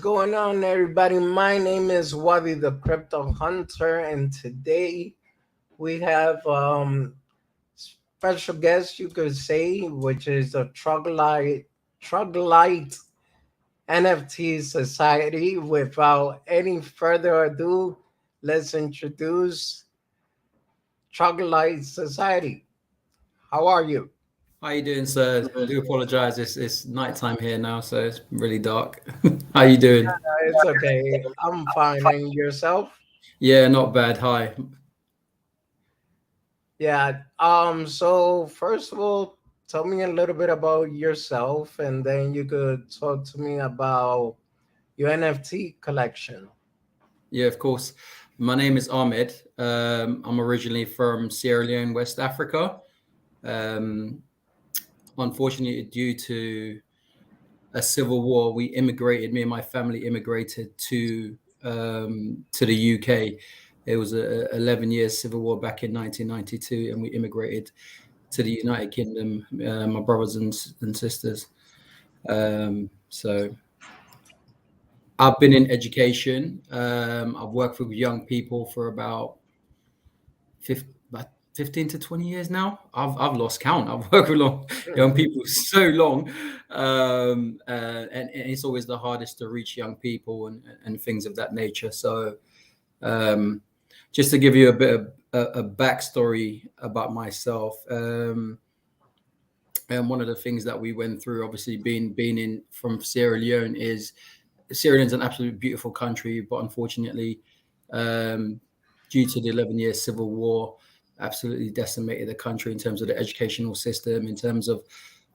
going on, everybody? My name is Wadi the Crypto Hunter, and today we have special guest, you could say, which is the Troglodite NFT Society. Without any further ado, let's introduce Troglodite Society. How are you? How you doing, sir? I do apologize. It's nighttime here now, so it's really dark. How you doing? It's okay. I'm fine. And yourself? Yeah, not bad. Hi. Yeah. So first of all, tell me a little bit about yourself, and then you could talk to me about your NFT collection. Yeah, of course. My name is Ahmed. I'm originally from Sierra Leone, West Africa. Um, Unfortunately, due to a civil war, we immigrated. Me and my family immigrated to the UK. It was a 11 year civil war back in 1992, and we immigrated to the United Kingdom. My brothers and sisters. So I've been in education. I've worked with young people for about 15 to 20 years now. I've lost count. I've worked with young people so long, and it's always the hardest to reach young people and things of that nature. So, um, just to give you a bit of a backstory about myself, and one of the things that we went through, obviously being in from Sierra Leone, is Sierra Leone's an absolutely beautiful country, but unfortunately, um, due to the 11 year civil war, absolutely decimated the country in terms of the educational system, in terms of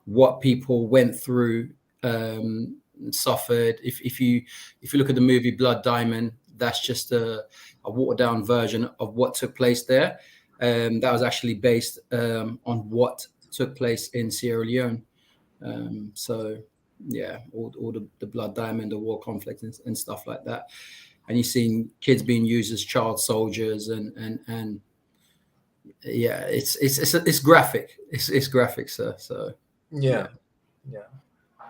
what people went through, and suffered. If you look at the movie Blood Diamond, that's just a watered down version of what took place there. That was actually based on what took place in Sierra Leone. So yeah, all the Blood Diamond, the war conflict and stuff like that. And you've seen kids being used as child soldiers, and yeah, it's graphic. It's graphic, sir. So Yeah. yeah, Yeah.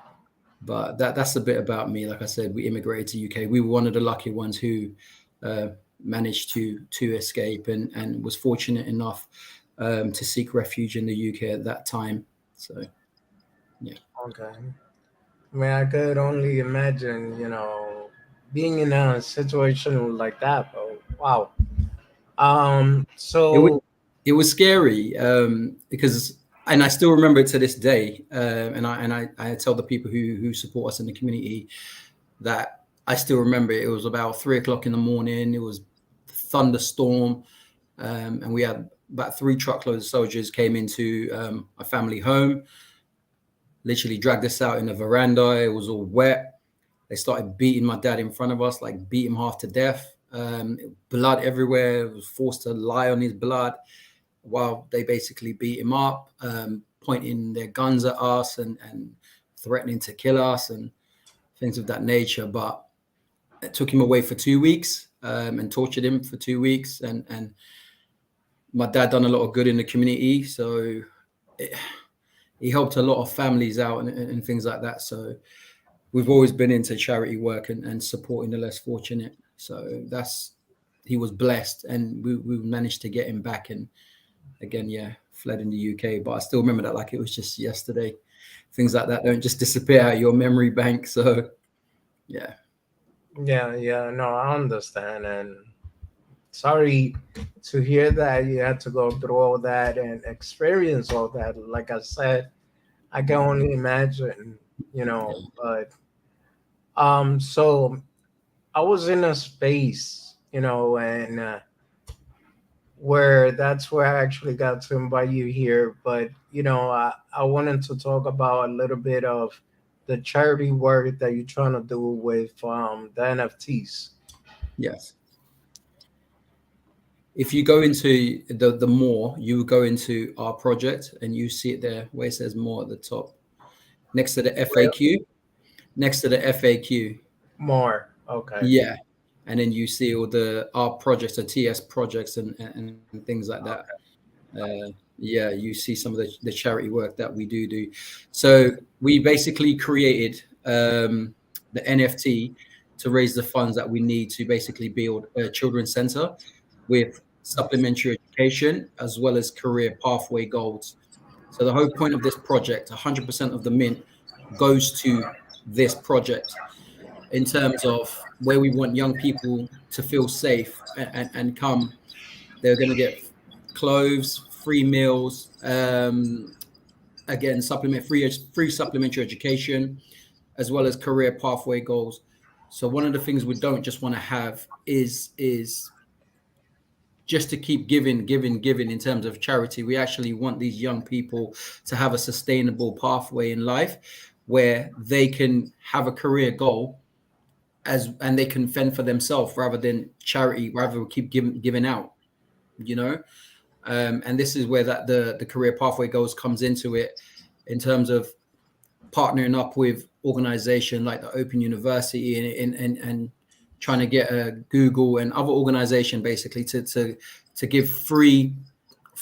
but that's a bit about me. Like I said, we immigrated to UK. We were one of the lucky ones who uh, managed to escape and was fortunate enough to seek refuge in the UK at that time. So yeah. Okay. I mean, I could only imagine, being in a situation like that. But wow. It was So it was scary because, and I still remember it to this day. And I tell the people who support us in the community that I still remember it. It was about 3 o'clock in the morning. It was thunderstorm, and we had about 3 truckloads of soldiers came into a family home. Literally dragged us out in the veranda. It was all wet. They started beating my dad in front of us, like beat him half to death. Blood everywhere. It was forced to lie on his blood while they basically beat him up, pointing their guns at us and threatening to kill us and things of that nature. But it took him away for 2 weeks, and tortured him for 2 weeks. And my dad done a lot of good in the community, so he helped a lot of families out and things like that. So we've always been into charity work and supporting the less fortunate. So he was blessed, and we managed to get him back. And again, yeah, fled in the UK. But I still remember that like it was just yesterday. Things like that don't just disappear out of your memory bank. So yeah. yeah, yeah, no, I understand, and sorry to hear that you had to go through all that and experience all that. Like I said, I can only imagine, but so I was in a space, and where that's where I actually got to invite you here. But I wanted to talk about a little bit of the charity work that you're trying to do with the NFTs. Yes. If you go into the more, you go into our project and you see it there where it says more at the top, next to the Where FAQ, next to the FAQ. more? Okay. Yeah. And then you see all the our projects, the TS projects and things like that. Okay. Yeah, you see some of the charity work that we do. So we basically created the NFT to raise the funds that we need to basically build a children's center with supplementary education as well as career pathway goals. So the whole point of this project, 100% of the mint goes to this project in terms of where we want young people to feel safe and come. They're going to get clothes, free meals, again, free supplementary education, as well as career pathway goals. So one of the things we don't just want to have is just to keep giving in terms of charity. We actually want these young people to have a sustainable pathway in life where they can have a career goal and they can fend for themselves rather than charity, rather than keep giving out, you know. And this is where that the career pathway goals comes into it, in terms of partnering up with organization like the Open University and trying to get Google and other organization basically to give free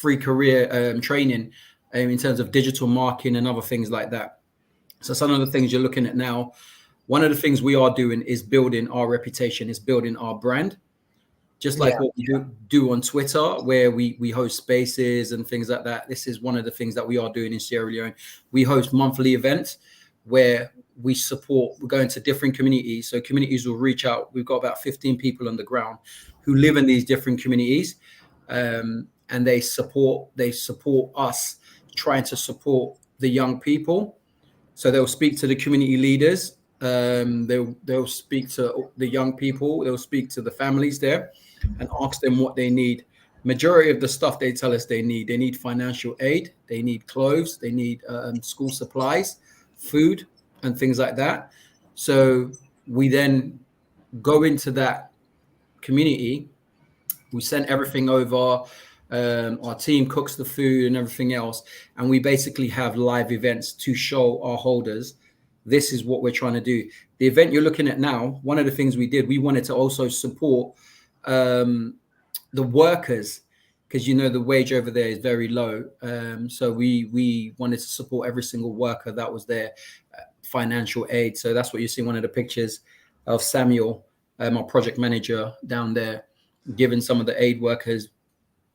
career training in terms of digital marketing and other things like that. So some of the things you're looking at now, one of the things we are doing is building our reputation, is building our brand, just like Yeah. what we do on Twitter, where we host spaces and things like that. This is one of the things that we are doing in Sierra Leone. We host monthly events where we're going to different communities. So communities will reach out. We've got about 15 people on the ground who live in these different communities. And they support us trying to support the young people. So they'll speak to the community leaders. They'll speak to the young people. They'll speak to the families there and ask them what they need. Majority of the stuff they tell us they need financial aid, they need clothes, they need school supplies, food, and things like that. So we then go into that community. We send everything over. Our team cooks the food and everything else, and we basically have live events to show our holders this is what we're trying to do. The event you're looking at now, one of the things we did, we wanted to also support the workers, because the wage over there is very low. So we wanted to support every single worker that was there, financial aid. So that's what you see, one of the pictures of Samuel, our project manager down there, giving some of the aid workers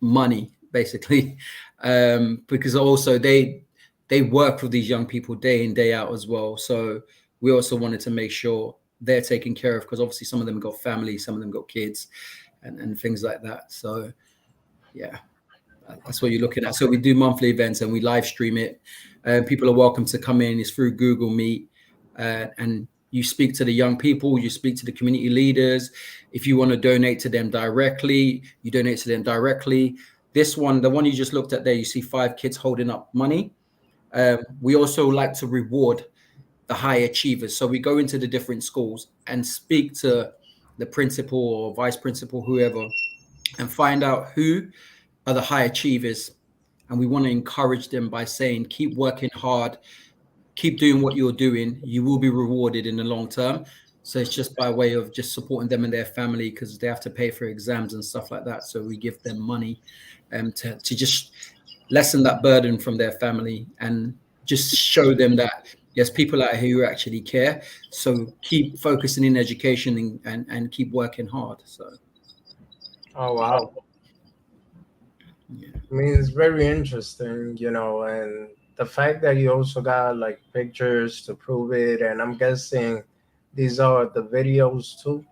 money, basically, because also they work with these young people day in, day out as well. So we also wanted to make sure they're taken care of, because obviously some of them got families, some of them got kids and things like that. So yeah, that's what you're looking at. So we do monthly events and we live stream it. People are welcome to come in. It's through Google Meet, and you speak to the young people, you speak to the community leaders. If you want to donate to them directly, you donate to them directly. This one, the one you just looked at there, you see 5 kids holding up money. We also like to reward the high achievers. So we go into the different schools and speak to the principal or vice principal, whoever, and find out who are the high achievers. And we want to encourage them by saying, keep working hard, keep doing what you're doing. You will be rewarded in the long term. So it's just by way of just supporting them and their family, because they have to pay for exams and stuff like that. So we give them money to just lessen that burden from their family and just show them that, yes, people out here who actually care. So keep focusing in education and keep working hard. So. Oh wow. Yeah. I mean, it's very interesting, and the fact that you also got like pictures to prove it, and I'm guessing these are the videos too.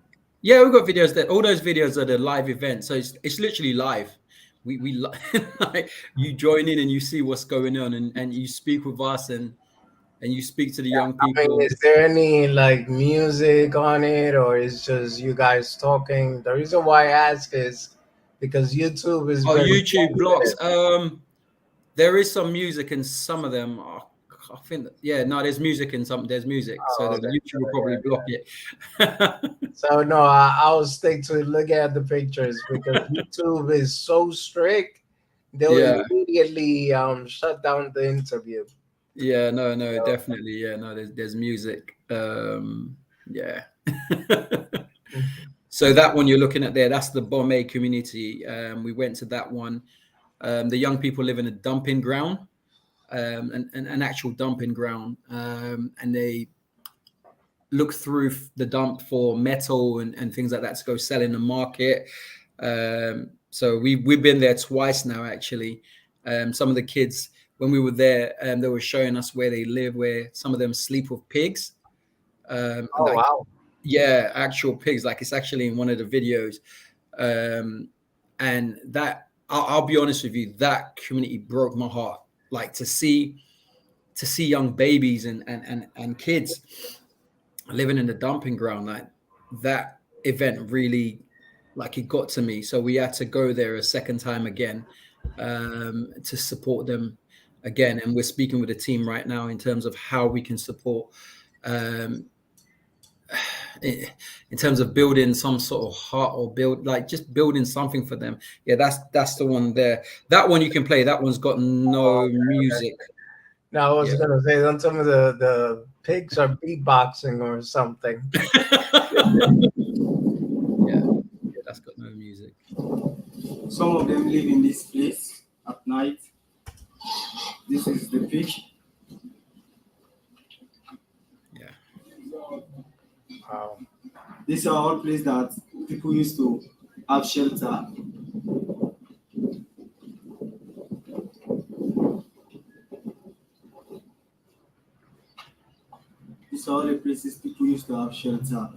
Yeah, we've got videos there. All those videos are the live events. So it's literally live. We like, you join in and you see what's going on, and you speak with us and you speak to the young I mean, people. is there any like music on it, or is just you guys talking? The reason why I ask is because YouTube is Oh, very YouTube blocks. sensitive. There is some music in some of them. I think that, yeah, no, there's music in some. There's music, so Oh, the okay. YouTube will probably Yeah. block it. So no, I'll stick to look at the pictures because YouTube is so strict. They'll Yeah, immediately shut down the interview. yeah, no, So, definitely, yeah, no, there's music. Yeah. mhm. So that one you're looking at there, that's the A.M.A community. We went to that one. The young people live in a dumping ground, an actual dumping ground, and look through the dump for metal and things like that to go sell in the market. So we've been there twice now, actually. Some of the kids, when we were there, they were showing us where they live, where some of them sleep with pigs. Oh Like, wow. yeah, actual pigs. Like, it's actually in one of the videos. And that, I'll be honest with you, that community broke my heart. Like, to see young babies and kids living in the dumping ground, like that event really, like, it got to me. So we had to go there a second time again, to support them again. And we're speaking with the team right now in terms of how we can support, um, in terms of building some sort of heart, or build, like, just building something for them. Yeah, that's the one there. That one you can play. That one's got Oh, no okay, okay. music. Now I was Yeah. gonna say, don't tell me the pigs are beatboxing or something. Yeah, yeah, that's got no music. Some of them live in this place at night. This is the pitch. Yeah. Wow. These are all places that people used to have shelter. These are all the places people used to have shelter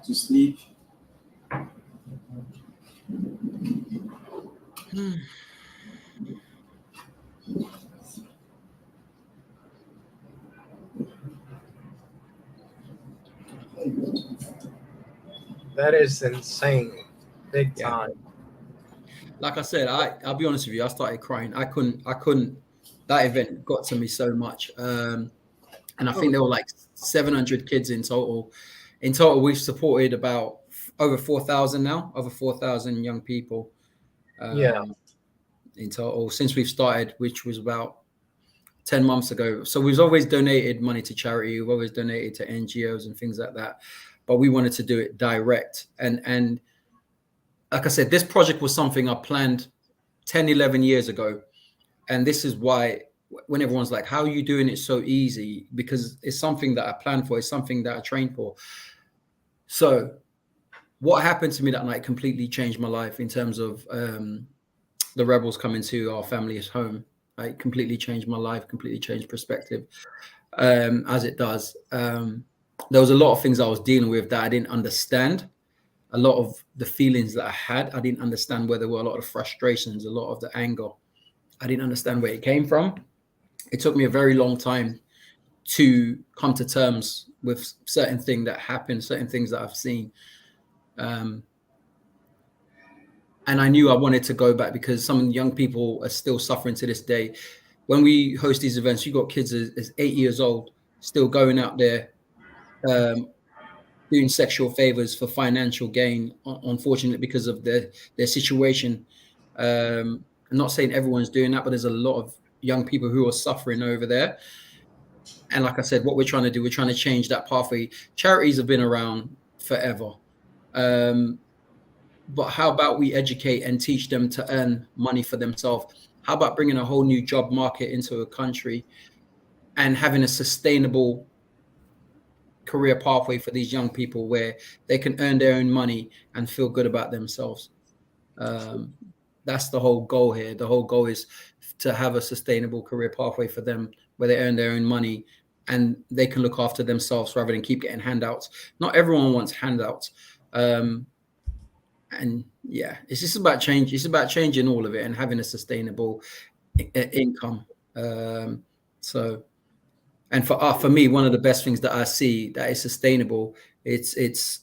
to sleep. That is insane. Big Yeah. time. Like I said, I'll be honest with you, I started crying. I couldn't that event got to me so much. And I think Oh, there were like 700 kids in total. In total, we've supported about over 4,000 now, over 4,000 young people, Yeah. um, in total since we've started, which was about 10 months ago. So we've always donated money to charity. We've always donated to NGOs and things like that. But we wanted to do it direct. And like I said, this project was something I planned 10, 11 years ago. And this is why, when everyone's like, how are you doing it so easy? Because it's something that I planned for, it's something that I trained for. So what happened to me that night completely changed my life in terms of, the rebels coming to our family's home. It completely changed my life, completely changed perspective, as it does. There was a lot of things I was dealing with that I didn't understand. A lot of the feelings that I had, I didn't understand, where there were a lot of frustrations, a lot of the anger. I didn't understand where it came from. It took me a very long time to come to terms with certain things that happened, certain things that I've seen. Um, and I knew I wanted to go back because some young people are still suffering to this day. When we host these events, you got kids as 8 years old still going out there, um, doing sexual favors for financial gain, unfortunately, because of their situation. I'm not saying everyone's doing that, but there's a lot of young people who are suffering over there. And like I said, what we're trying to do, we're trying to change that pathway. Charities have been around forever. Um, but how about we educate and teach them to earn money for themselves? How about bringing a whole new job market into a country and having a sustainable career pathway for these young people where they can earn their own money and feel good about themselves? Um, that's the whole goal here. The whole goal is to have a sustainable career pathway for them where they earn their own money and they can look after themselves rather than keep getting handouts. Not everyone wants handouts. And yeah, it's just about change. It's about changing all of it and having a sustainable income. So, and for me, one of the best things that I see that is sustainable, it's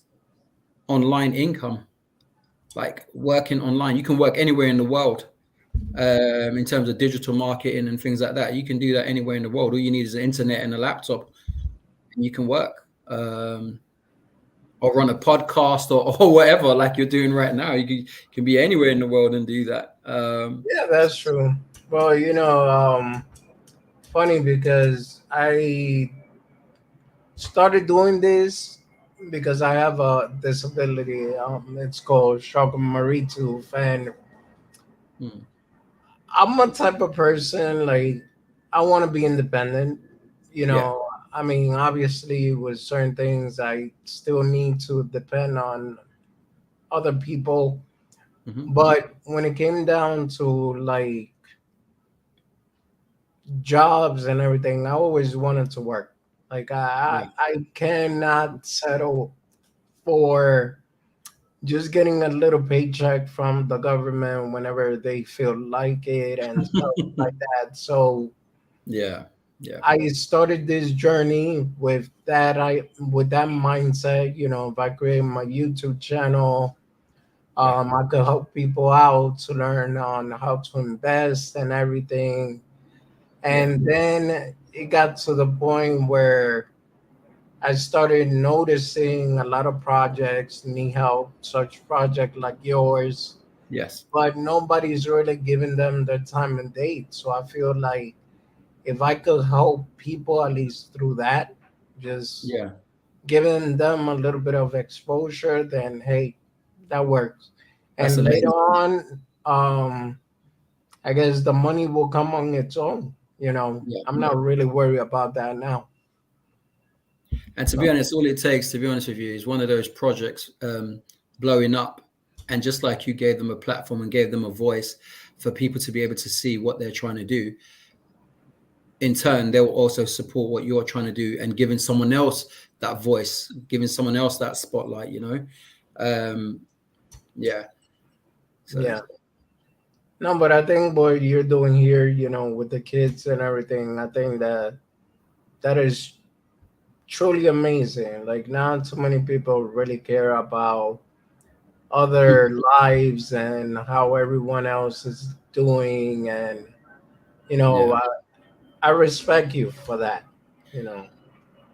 online income, like working online. You can work anywhere in the world. In terms of digital marketing and things like that, you can do that anywhere in the world. All you need is an internet and a laptop, and you can work. Or run a podcast or whatever, like you're doing right now. You can be anywhere in the world and do that. Yeah, that's true. Well, funny because I started doing this because I have a disability. It's called Shogamaritooth, and Hmm. I'm a type of person like I want to be independent. You Yeah. know, I mean, obviously, with certain things, I still need to depend on other people. Hmm. But when it came down to like jobs and everything, I always wanted to work. Like Yeah. I cannot settle for just getting a little paycheck from the government whenever they feel like it and stuff like that. So Yeah. Yeah. I started this journey with that mindset. You know, if I create my YouTube channel, Yeah. I could help people out to learn on how to invest and everything. Yeah. And then it got to the point where I started noticing a lot of projects need help, such project like yours, Yes. but nobody's really giving them the time and date. So I feel like if I could help people at least through that, just Yeah. giving them a little bit of exposure, then hey, that works. That's And later amazing. on, I guess the money will come on its own. You know, Yeah. I'm not really worried about that now. And to be So, honest, all it takes, to be honest with you, is one of those projects blowing up. And just like you gave them a platform and gave them a voice for people to be able to see what they're trying to do, in turn, they'll also support what you're trying to do and giving someone else that voice, giving someone else that spotlight, you know? Um, yeah. So, yeah. No, but I think what you're doing here, you know, with the kids and everything, I think that that is truly amazing. Like, not too many people really care about other lives and how everyone else is doing. And, you know, yeah. I respect you for that, you know.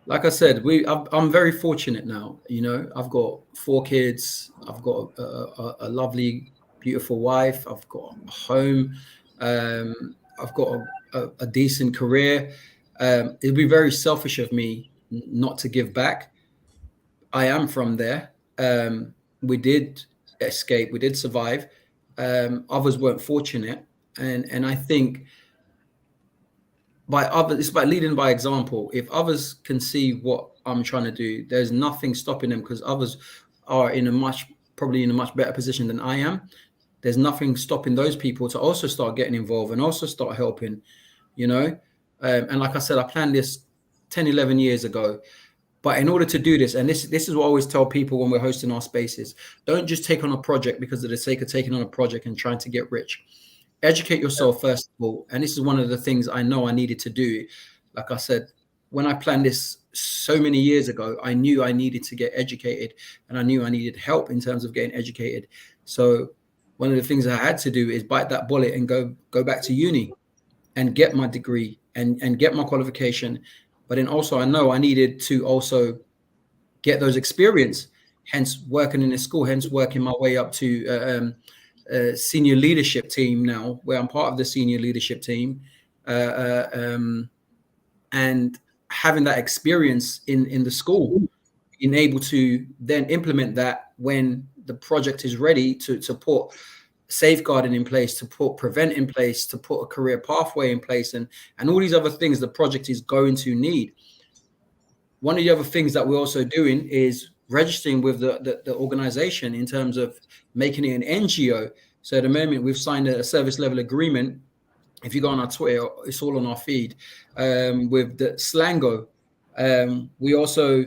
Like I said, I'm very fortunate now. You know, I've got 4 kids. I've got a lovely, beautiful wife. I've got a home. I've got a decent career. It'd be very selfish of me not to give back. I am from there. We did escape. We did survive. Others weren't fortunate, and I think by others, it's about leading by example. If others can see what I'm trying to do, there's nothing stopping them because others are probably in a much better position than I am. There's nothing stopping those people to also start getting involved and also start helping, you know. And like I said, I planned this 10, 11 years ago. But in order to do this, and this is what I always tell people when we're hosting our spaces, don't just take on a project because of the sake of taking on a project and trying to get rich. Educate yourself first of all. And this is one of the things I know I needed to do. Like I said, when I planned this so many years ago, I knew I needed to get educated and I knew I needed help in terms of getting educated. So one of the things I had to do is bite that bullet and go back to uni and get my degree and get my qualification. But then also I know I needed to also get those experience, hence working in a school, hence working my way up to senior leadership team now, where I'm part of the senior leadership team, uh, uh, um, and having that experience in the school, being able to then implement that when the project is ready to put safeguarding in place, to put prevent in place, to put a career pathway in place, and all these other things the project is going to need. One of the other things that we're also doing is registering with the organization in terms of making it an NGO. So at the moment, we've signed a service level agreement. If you go on our Twitter, it's all on our feed with the Slango. We also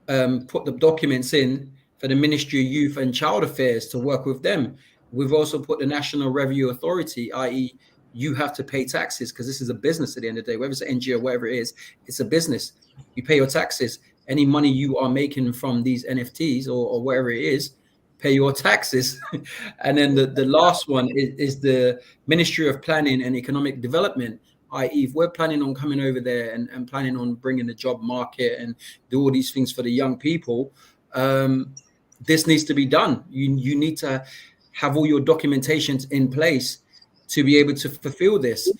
put the documents in for the Ministry of Youth and Child Affairs to work with them. We've also put the National Revenue Authority, i.e., you have to pay taxes because this is a business at the end of the day, whether it's an NGO or whatever it is, it's a business. You pay your taxes. Any money you are making from these NFTs or whatever it is, pay your taxes. And then the last one is the Ministry of Planning and Economic Development, i.e., if we're planning on coming over there and planning on bringing the job market and do all these things for the young people, this needs to be done. You need to have all your documentations in place to be able to fulfill this.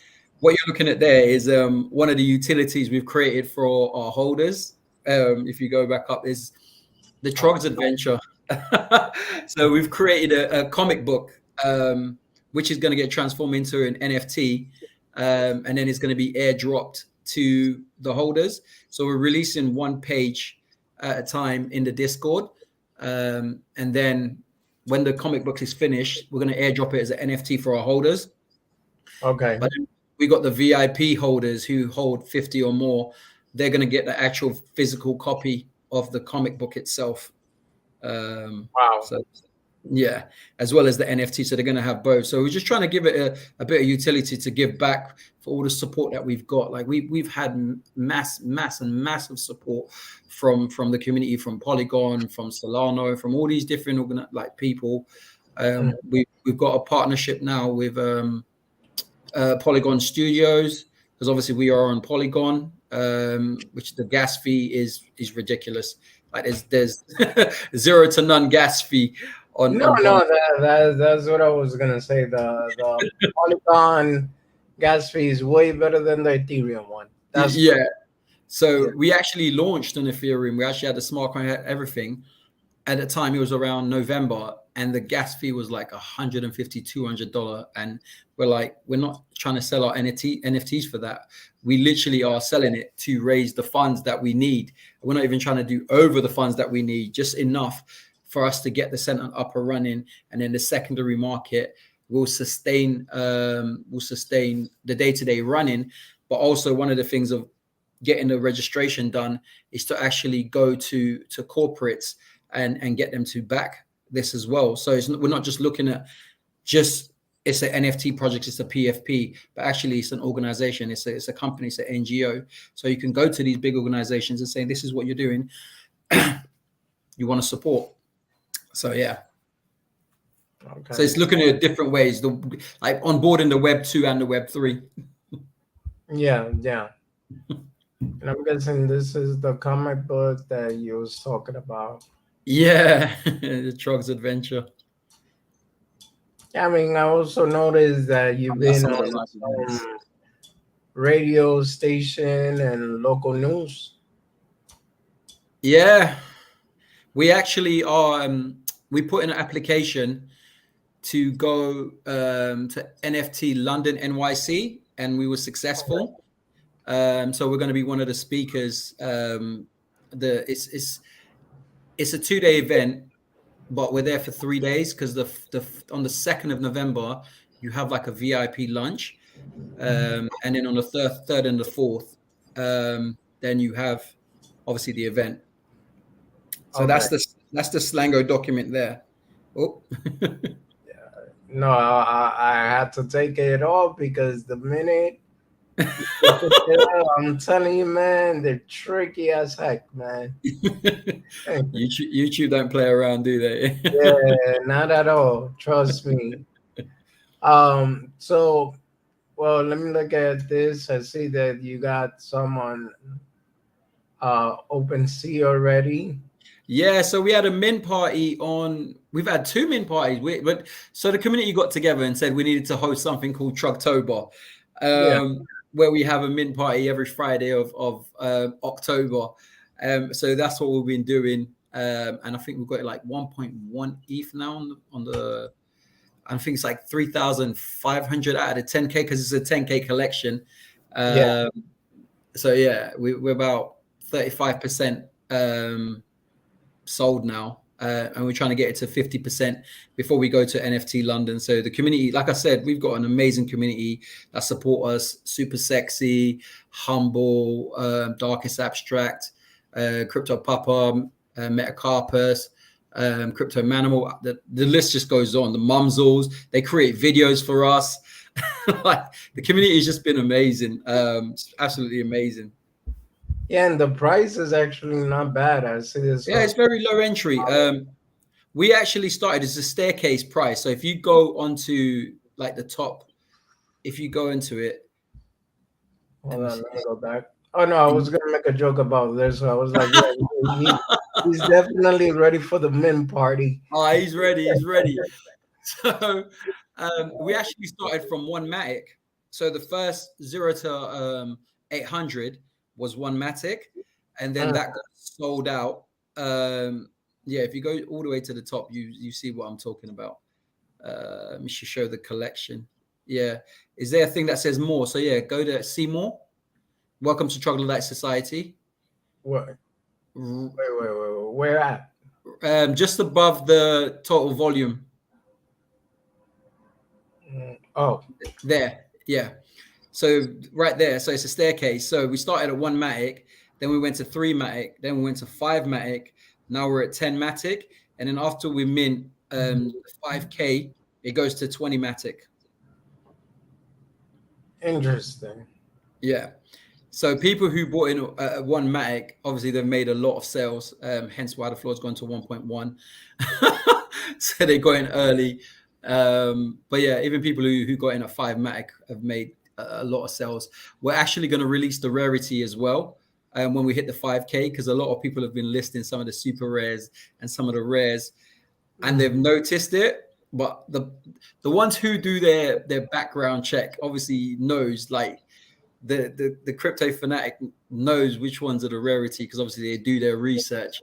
What you're looking at there is one of the utilities we've created for our holders. If you go back up, is the Trogs Adventure. So we've created a comic book, which is going to get transformed into an NFT, and then it's going to be airdropped to the holders. So we're releasing one page at a time in the Discord. And then when the comic book is finished, we're going to airdrop it as an NFT for our holders. Okay. But we got the VIP holders who hold 50 or more. They're going to get the actual physical copy of the comic book itself. Wow. So yeah, as well as the NFT. So they're going to have both. So we're just trying to give it a bit of utility to give back for all the support that we've got. Like we've had massive support from the community, from Polygon, from Solano, from all these different people. We've got a partnership now with Polygon Studios, because obviously we are on Polygon, which the gas fee is ridiculous. Like there's zero to none gas fee on that's what I was gonna say. The Polygon gas fee is way better than the Ethereum one. That's So we actually launched on Ethereum. We actually had the smart contract, everything. At the time, it was around November, and the gas fee was like $150, $200. And we're not trying to sell our NFTs for that. We literally are selling it to raise the funds that we need. We're not even trying to do over the funds that we need, just enough for us to get the center up and running. And then the secondary market will sustain the day-to-day running. But also one of the things of getting the registration done is to actually go to corporates and get them to back this as well. So we're not just looking at it's an NFT project, it's a PFP, but actually it's an organization, it's a company, it's an NGO. So you can go to these big organizations and say, this is what you're doing. You want to support. So yeah. Okay. So it's looking at different ways, like onboarding the Web 2 and the Web 3. Yeah. And I'm guessing this is the comic book that you was talking about. Yeah, the Trogs Adventure. I mean, I also noticed that you've been on some radio station and local news. Yeah, we actually are. We put in an application to go to NFT London NYC, and we were successful. So we're going to be one of the speakers. It's a 2-day event, but we're there for 3 days because on the 2nd of November you have like a VIP lunch, and then on the third and the 4th, then you have obviously the event. So that's the Slango document there. Oh. No, I had to take it off because the minute I'm telling you, man, they're tricky as heck, man. YouTube don't play around, do they? Yeah, not at all. Trust me. So, well, let me look at this. I see that you got some on OpenSea already. Yeah, so we had a mint party we've had 2 mint parties. So the community got together and said we needed to host something called Trogtober, where we have a mint party every Friday of October. So that's what we've been doing. And I think we've got like 1.1 ETH now on the I think it's like 3,500 out of 10K because it's a 10K collection. So yeah, we're about 35% sold now, and we're trying to get it to 50% before we go to NFT London. So the community, like I said, we've got an amazing community that support us. Super Sexy, Humble, Darkest Abstract, Crypto Papa, Metacarpus, Crypto Manimal. The list just goes on. The Mumsles, they create videos for us. Like the community has just been amazing. It's absolutely amazing. Yeah, and the price is actually not bad. I see this. Yeah, it's very low entry. We actually started as a staircase price. So if you go onto like the top, if you go into it. Hold on, let me go back. Oh no, I was gonna make a joke about this. So I was like, yeah, he's definitely ready for the mint party. Oh, he's ready. He's ready. So we actually started from 1 Matic. So the first 0 to 800 was 1 Matic, and then that got sold out. Yeah, if you go all the way to the top, you see what I'm talking about. Let me show the collection. Yeah, is there a thing that says more? So yeah, go to see more. Welcome to Troglodyte Society. What? Wait. Where at? Just above the total volume. Oh, There. Yeah. So right there. So it's a staircase. So we started at 1-matic, then we went to 3-matic, then we went to 5-matic. Now we're at 10-matic. And then after we mint 5K, it goes to 20-matic. interesting. Yeah. So people who bought in 1-matic, obviously they've made a lot of sales, hence why the floor's gone to 1.1. So they got in early. But yeah, even people who got in at 5-matic have made a lot of sales. We're actually going to release the rarity as well when we hit the 5K, because a lot of people have been listing some of the super rares and some of the rares, and they've noticed it. But the ones who do their background check obviously knows, like, the crypto fanatic knows which ones are the rarity, because obviously they do their research.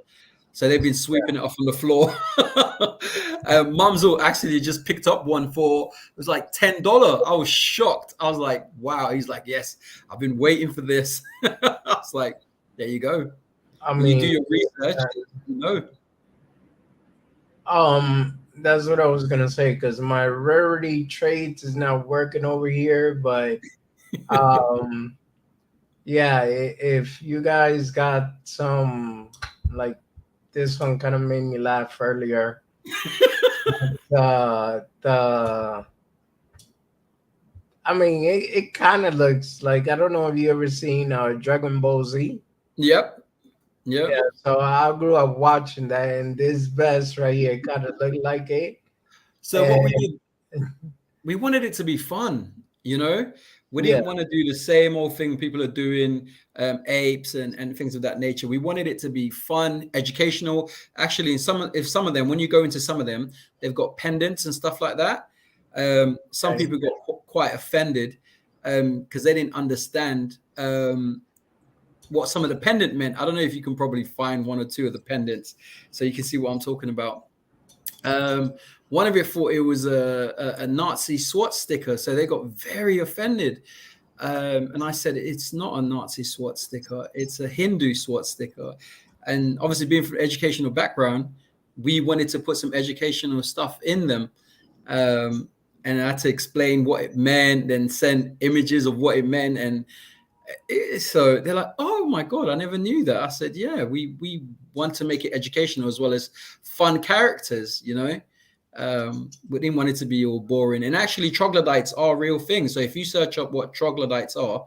So they've been sweeping it off on the floor. Mumsel actually just picked up one for, it was like $10. I was shocked. I was like, wow. He's like, yes, I've been waiting for this. I was like, there you go. When you do your research, you know. That's what I was gonna say, because my rarity trades is not working over here, but yeah, if you guys got some, like, this one kind of made me laugh earlier. The I mean, it kind of looks like, I don't know if you ever seen Dragon Ball Z. Yep. Yeah, so I grew up watching that, and this vest right here kind of looked like it. So what we did, we wanted it to be fun, you know. We didn't want to do the same old thing people are doing, apes and things of that nature. We wanted it to be fun, educational. Actually, some of them, when you go into some of them, they've got pendants and stuff like that. Some people got quite offended because they didn't understand what some of the pendant meant. I don't know if you can probably find one or two of the pendants so you can see what I'm talking about. One of it thought it was a Nazi SWAT sticker, so they got very offended. And I said, it's not a Nazi SWAT sticker, it's a Hindu SWAT sticker. And obviously, being from an educational background, we wanted to put some educational stuff in them. And I had to explain what it meant, then send images of what it meant. And so they're like, oh my God, I never knew that. I said, yeah, we want to make it educational as well as fun characters, you know. We didn't want it to be all boring. And actually, troglodytes are real things. So if you search up what troglodytes are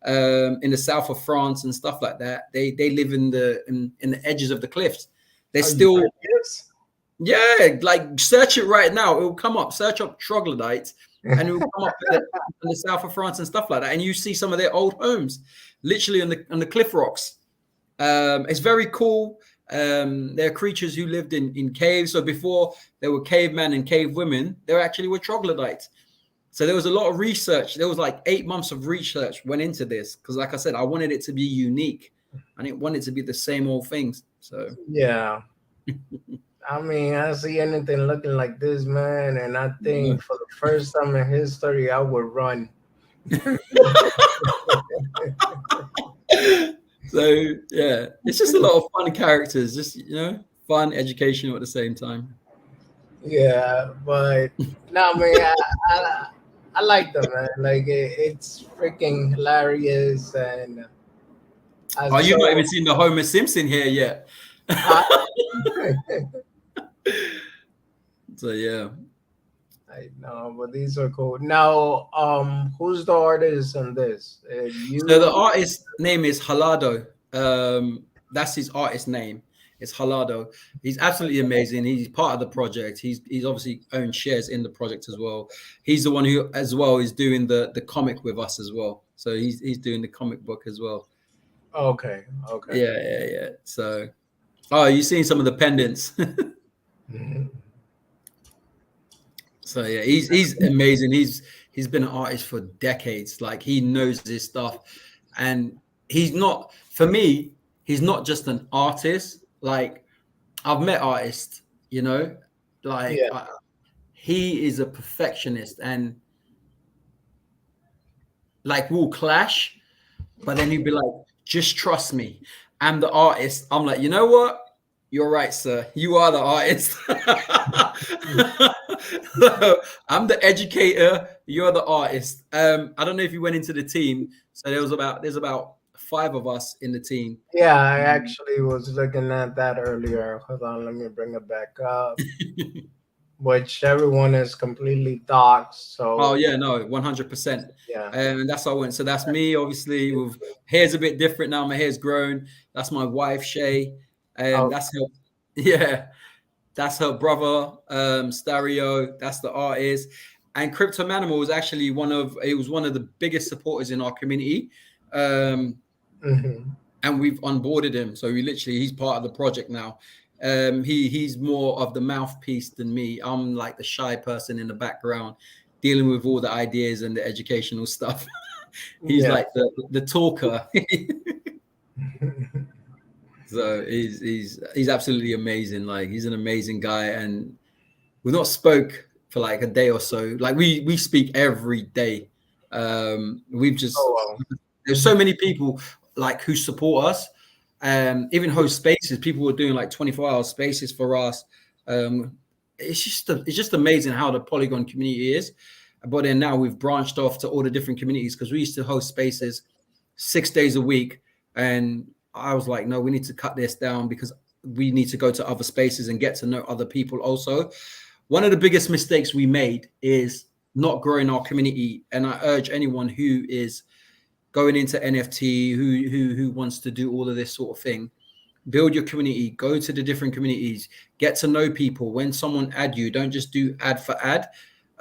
in the south of France and stuff like that, they live in the edges of the cliffs. They're still, yeah, like search it right now. It will come up. Search up troglodytes, and it will come up in the south of France and stuff like that. And you see some of their old homes, literally on the cliff rocks. It's very cool. They're creatures who lived in caves. So before there were cavemen and cave women, there actually were troglodytes. So there was a lot of research. There was like 8 months of research went into this, because, like I said, I wanted it to be unique. I didn't want it to be the same old things. So yeah. I mean, I see anything looking like this, man, and I think for the first time in history, I would run. So yeah, it's just a lot of fun characters, just, you know, fun, educational at the same time. Yeah, but no, man, I like them, man. Like, it's freaking hilarious, and You've not even seen the Homer Simpson here yet. So yeah, I know, but these are cool. Now, who's the artist on this? So the artist name is Halado. That's his artist name. It's Halado. He's absolutely amazing. He's part of the project. He's obviously owns shares in the project as well. He's the one who, as well, is doing the comic with us as well. So he's doing the comic book as well. Okay. Yeah. So, you've seen some of the pendants. Mm-hmm. So yeah, he's amazing. He's been an artist for decades. Like, he knows his stuff, and he's not, for me, he's not just an artist. Like, I've met artists, you know, like he is a perfectionist, and like, we'll clash, But then he'd be like, just trust me. I'm the artist. I'm like, you know what? You're right, sir. You are the artist. I'm the educator. You're the artist. I don't know if you went into the team. So there's about 5 of us in the team. Yeah, I actually was looking at that earlier. Hold on, let me bring it back up. Which everyone is completely doxxed. Oh So yeah, no, 100%. yeah. And that's how I went. So that's me, obviously, with hair's a bit different now. My hair's grown. That's my wife, Shay. Oh, That's her, yeah, that's her brother, Stereo. That's the artist. And Crypto Manimal was actually one of the biggest supporters in our community. mhm. And we've onboarded him. So he's part of the project now. He's more of the mouthpiece than me. I'm like the shy person in the background, dealing with all the ideas and the educational stuff. He's Yeah. like the talker. So he's absolutely amazing. Like he's an amazing guy, and we've not spoke for like a day or so. Like we speak every day. We've just Oh there's so many people like who support us. Even host spaces. People were doing like 24-hour spaces for us. It's just amazing how the Polygon community is. But then now we've branched off to all the different communities because we used to host spaces 6 days a week, and I was like, no, we need to cut this down because we need to go to other spaces and get to know other people also. One of the biggest mistakes we made is not growing our community, and I urge anyone who is going into NFT, who wants to do all of this sort of thing, build your community, go to the different communities, get to know people. When someone add you, don't just do ad for ad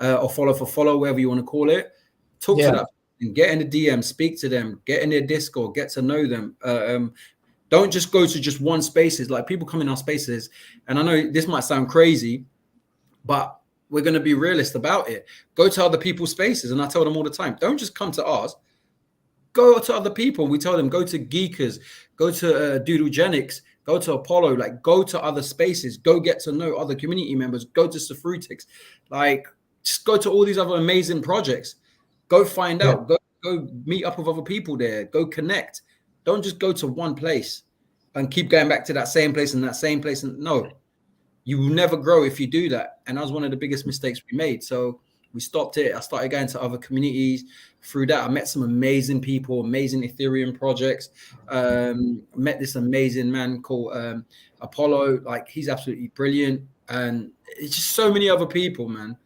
or follow for follow, whatever you want to call it. Talk to yeah. that and get in the DM, speak to them, get in their Discord, get to know them. Don't just go to just one spaces. Like people come in our spaces, and I know this might sound crazy, but we're going to be realist about it. Go to other people's spaces, and I tell them all the time, don't just come to ours. Go to other people. We tell them go to Geekers, go to Doodlegenics, go to Apollo. Like go to other spaces. Go get to know other community members. Go to Safrutix. Like just go to all these other amazing projects. Go find Yeah. out. Go meet up with other people there. Go connect. Don't just go to one place and keep going back to that same place and that same place. And no, you will never grow if you do that. And that was one of the biggest mistakes we made. So we stopped it. I started going to other communities. Through that, I met some amazing people, amazing Ethereum projects. Met this amazing man called Apollo. Like he's absolutely brilliant. And it's just so many other people, man.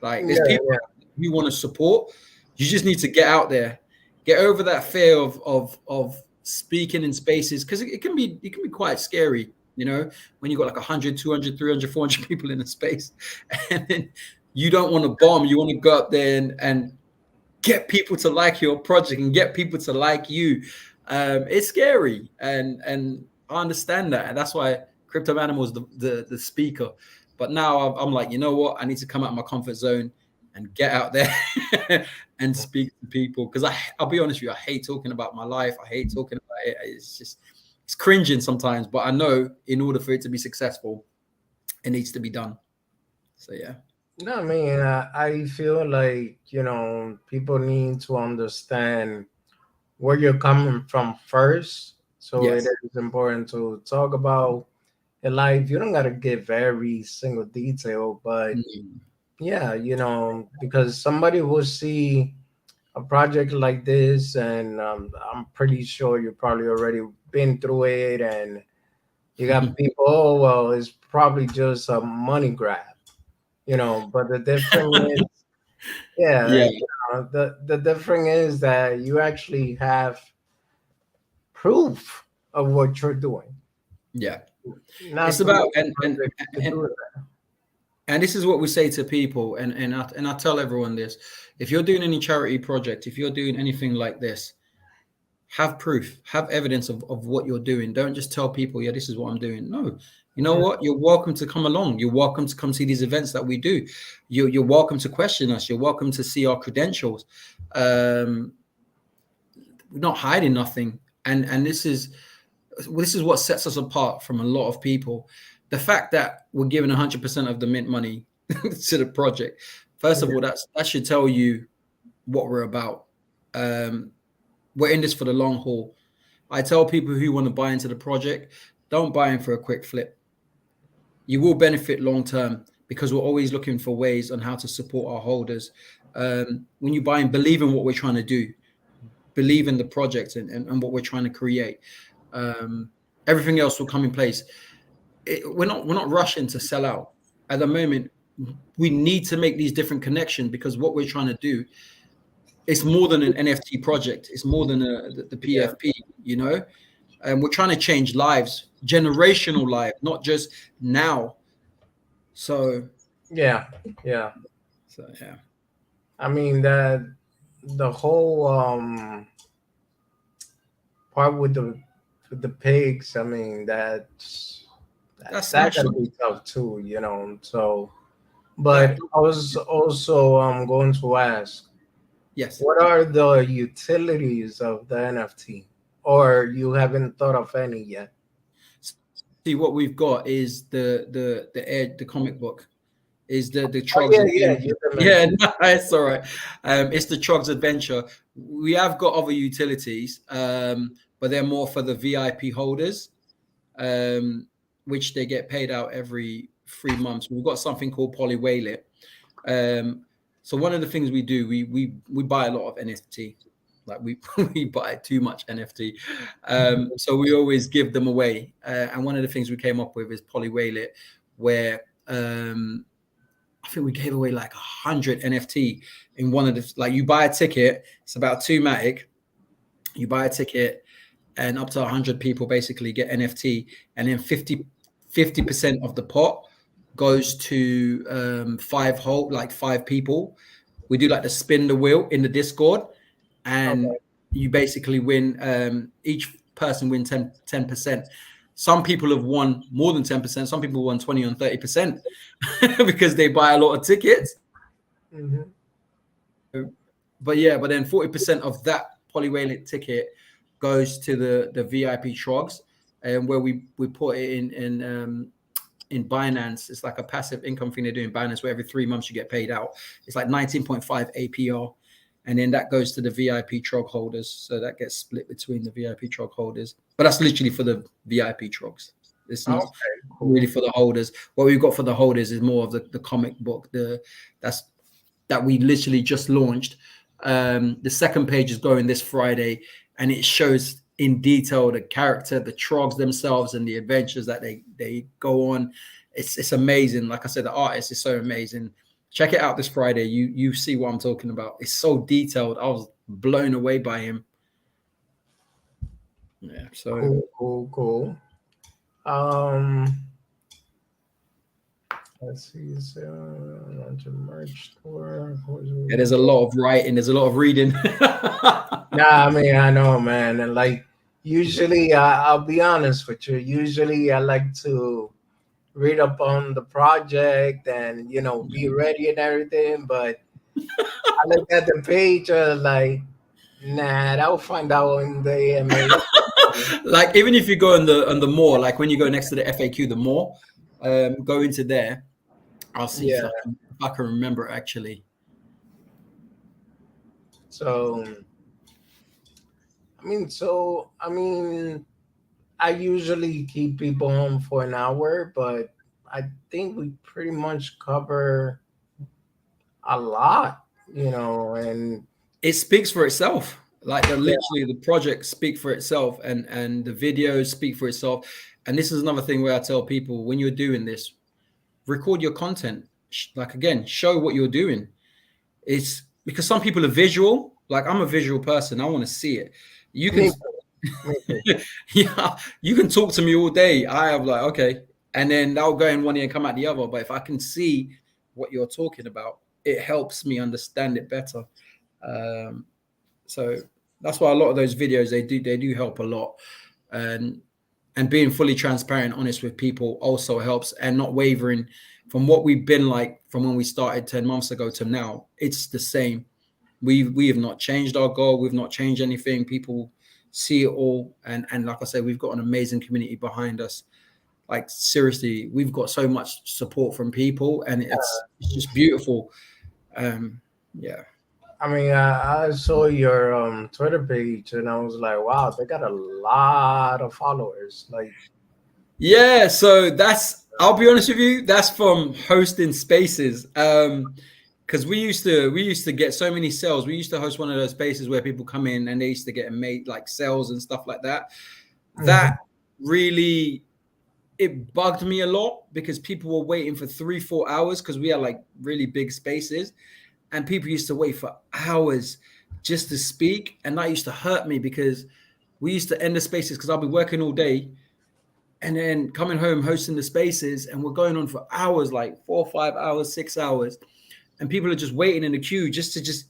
Like there's Yeah. people Yeah. you want to support. You just need to get out there, get over that fear of speaking in spaces, because it can be quite scary, you know, when you got like 100, 200, 300, 400 people in a space, and then you don't want to bomb. You want to go up there and get people to like your project and get people to like you. It's scary, and I understand that, and that's why Crypto Animal is the speaker. But now I'm like, you know what? I need to come out of my comfort zone and get out there and speak to people, because I'll be honest with you, I hate talking about my life. I hate talking about it. It's cringing sometimes, but I know in order for it to be successful, it needs to be done. So yeah. No, I mean, I feel like, people need to understand where you're coming from first. So it Yes. is important to talk about your life. You don't got to give every single detail, but Mm. yeah, because somebody will see a project like this, and I'm pretty sure you probably already been through it, and you got people, oh, well, it's probably just a money grab, but the difference is, yeah, Yeah. the difference is that you actually have proof of what you're doing, Yeah. not It's to about make project to do it. and this is what we say to people, and I tell everyone this: if you're doing any charity project, if you're doing anything like this, have proof, have evidence of what you're doing. Don't just tell people, yeah, this is what I'm doing. No, you know Yeah, what? You're welcome to come along. You're welcome to come see these events that we do. You're welcome to question us. You're welcome to see our credentials. We're not hiding nothing, and this is what sets us apart from a lot of people. The fact that we're giving 100% of the mint money to the project. First of all, that should tell you what we're about. we're in this for the long haul. I tell people who want to buy into the project, don't buy in for a quick flip. You will benefit long term because we're always looking for ways on how to support our holders. When you buy in, believe in what we're trying to do, believe in the project and what we're trying to create. Everything else will come in place. We're not rushing to sell out at the moment. We need to make these different connections because what we're trying to do, it's more than an NFT project. It's more than the Yeah. PFP, and we're trying to change lives, generational lives, not just now. So Yeah. Yeah. yeah. I mean that the whole part with the pigs. I mean That's that smashed. gotta be tough too. So, but That I was also going to ask, yes. what are the utilities of the NFT, or you haven't thought of any yet? See, what we've got is the comic book is the Oh Trogs yeah, yeah, Adventure. you can Yeah, mention. no, it's all right. It's the Trogs Adventure. We have got other utilities, but they're more for the VIP holders, um, which they get paid out every 3 months. We've got something called Poly Waylet. So one of the things we do, we buy a lot of NFT. Like we we buy too much NFT. So we always give them away. And one of the things we came up with is Poly Waylet, where I think we gave away like 100 NFT in one of the, like, you buy a ticket, it's about 2 matic, you buy a ticket and up to 100 people basically get NFT, and then 50% of the pot goes to five people. We do like the spin the wheel in the Discord, and Okay. you basically win. Each person wins 10%. Some people have won more than 10%. Some people won 20 and 30% because they buy a lot of tickets. Hmm. But then 40% of that Polywallet ticket goes to the VIP Trogs, and where we put it in Binance. It's like a passive income thing they do in Binance, where every 3 months you get paid out. It's like 19.5 APR. And then that goes to the VIP Trog holders. So that gets split between the VIP Trog holders. But that's literally for the VIP Trogs. It's not Okay, really cool. for the holders. What we've got for the holders is more of the comic book, that we literally just launched. The second page is going this Friday, and it shows in detail the character, the Trogs themselves, and the adventures that they go on. It's amazing. Like I said, the artist is so amazing. Check it out this Friday. You see what I'm talking about. It's so detailed. I was blown away by him. Yeah. So Cool. Um, let's see. So, launch a merch store. yeah, there's a lot of writing. There's a lot of reading. Nah, I mean, I know, man. And like, usually, I'll be honest with you. Usually, I like to read up on the project and be ready and everything. But I look at the page, like, nah, I'll find out in the A.M.A. Like, even if you go on the more, like when you go next to the FAQ, the more, go into there. I'll see Yeah. if I can remember actually. So, I usually keep people home for an hour, but I think we pretty much cover a lot, and It speaks for itself. Like yeah, literally the project speak for itself, and the videos speak for itself. And this is another thing where I tell people, when you're doing this, record your content. Like, again, show what you're doing. It's because some people are visual. Like, I'm a visual person. I want to see it. You can me too. yeah, you can talk to me all day. I have like, okay, and then that'll go in one ear and come out the other. But if I can see what you're talking about, it helps me understand it better. Um, so that's why a lot of those videos, they do help a lot. And being fully transparent, honest with people also helps, and not wavering from what we've been like from when we started 10 months ago to now. It's the same. We have not changed our goal. We've not changed anything. People see it all, and like I said, we've got an amazing community behind us. Like, seriously, we've got so much support from people, and it's just beautiful. Yeah. I mean, I saw your Twitter page, and I was like, wow, they got a lot of followers. Like, Yeah, so that's, I'll be honest with you, that's from hosting spaces. Because we used to get so many sales. We used to host one of those spaces where people come in and they used to get made like sales and stuff like that. That mhm. really, it bugged me a lot because people were waiting for 3-4 hours because we had like really big spaces, and people used to wait for hours just to speak, and that used to hurt me because we used to end the spaces because I'll be working all day and then coming home hosting the spaces, and we're going on for hours, like 4 or 5 hours, 6 hours, and people are just waiting in the queue just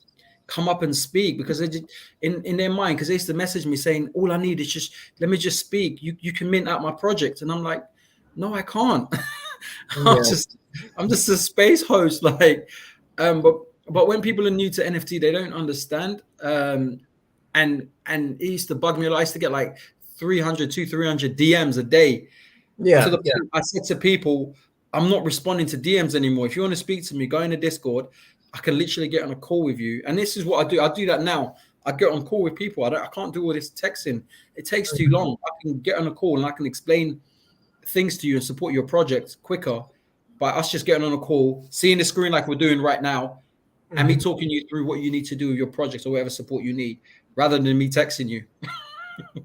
come up and speak because they just, in their mind, because they used to message me saying all I need is just let me just speak, you can mint out my project, and I'm like, no, I can't. i'm Yeah, just I'm just a space host, like, but when people are new to NFT, they don't understand, and it used to bug me a lot. I used to get like 300 DMs a day, to yeah, the yeah. point I said to people, I'm not responding to DMs anymore. If you want to speak to me, go in the Discord. I can literally get on a call with you. And this is what I do. I do that now. I get on call with people. I can't do all this texting. It takes too Mhm, long. I can get on a call and I can explain things to you and support your project quicker by us just getting on a call, seeing the screen like we're doing right now, and me mhm. talking you through what you need to do with your project or whatever support you need, rather than me texting you.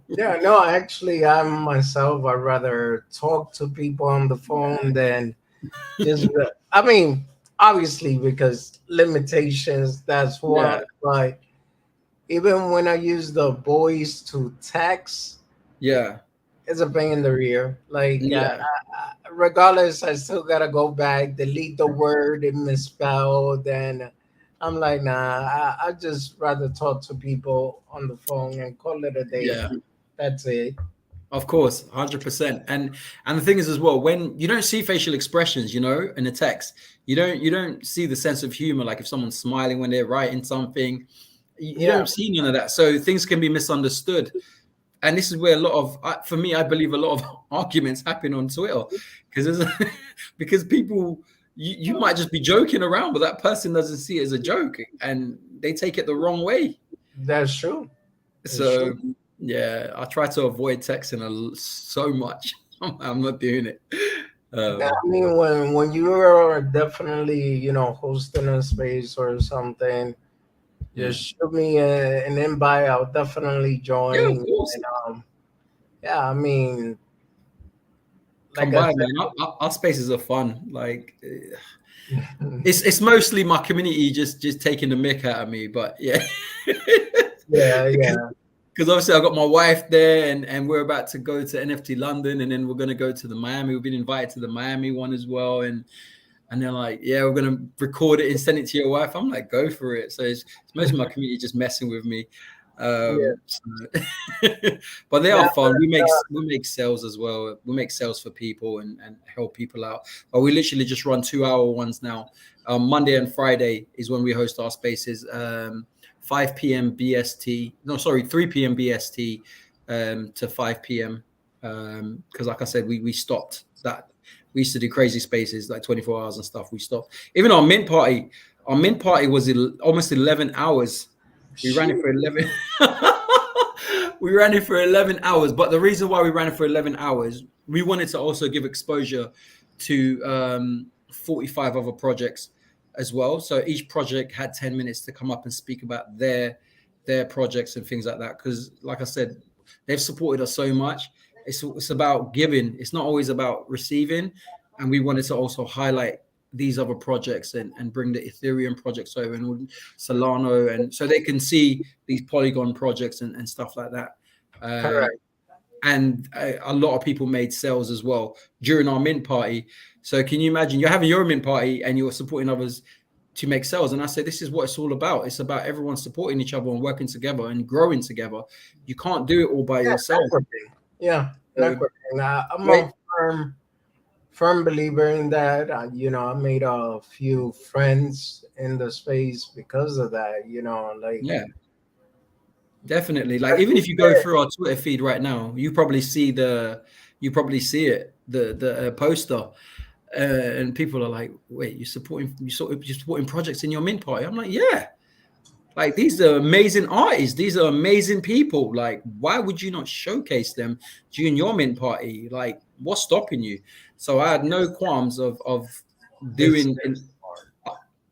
Yeah, no, actually, I'm myself. I'd rather talk to people on the phone than just. I mean, obviously, because limitations. That's one. Yeah. But even when I use the voice to text, Yeah. it's a pain in the rear. Like, Yeah. regardless, I still gotta go back, delete the word it misspelled, and I'm like, nah. I just rather talk to people on the phone and call it a day. Yeah. That's it. Of course, 100%. And the thing is as well, when you don't see facial expressions, in the text, you don't see the sense of humor. Like if someone's smiling when they're writing something, you Yeah, don't see none of that. So things can be misunderstood. And this is where a lot of, for me, I believe a lot of arguments happen on Twitter because because people, you might just be joking around, but that person doesn't see it as a joke and they take it the wrong way. that's true. It's So true. yeah, I try to avoid texting so much. I'm not doing it. Yeah, Um, I mean, when you are definitely, hosting a space or something, yeah, just shoot me an invite. I'll definitely yeah, join. of course. And yeah, I mean, like Come I by, man. Our spaces are fun. Like said, it's mostly my community just taking the mick out of me. But yeah, yeah, because yeah. obviously I got my wife there, and we're about to go to NFT London, and then we're gonna go to the Miami. We've been invited to the Miami one as well, and they're like, yeah, we're gonna record it and send it to your wife. I'm like, go for it. So it's most of my community just messing with me. Yeah. So but they are Now, fun. We make sales as well. We make sales for people and help people out. But we literally just run 2 hour ones now. Monday and Friday is when we host our spaces. 5 p.m. BST. No, sorry, 3 p.m. BST to 5 p.m. Because like I said, we stopped that. We used to do crazy spaces like 24 hours and stuff. We stopped. Even our mint party was almost 11 hours. We ran it shoot. for 11. We ran it for 11 hours. But the reason why we ran it for 11 hours, we wanted to also give exposure to 45 other projects as well. So each project had 10 minutes to come up and speak about their projects and things like that. Because, like I said, they've supported us so much. It's about giving. It's not always about receiving. And we wanted to also highlight these other projects and bring the Ethereum projects over and Solano, and so they can see these Polygon projects and stuff like that. Um, Correct. and a lot of people made sales as well during our mint party. So can you imagine you're having your mint party and you're supporting others to make sales? And I said, this is what it's all about. It's about everyone supporting each other and working together and growing together. You can't do it all by Yeah, yourself. networking. Yeah, So networking. I'm great. a firm believer in that. I made a few friends in the space because of that. Like, Yeah, definitely. Like like even you if you go said, through our Twitter feed right now, you probably see it, the poster, and people are like, "Wait, you're supporting projects in your mint party?" I'm like, "Yeah." Like, these are amazing artists. These are amazing people. Like, why would you not showcase them during your mint party? Like, what's stopping you? So I had no qualms of It's doing.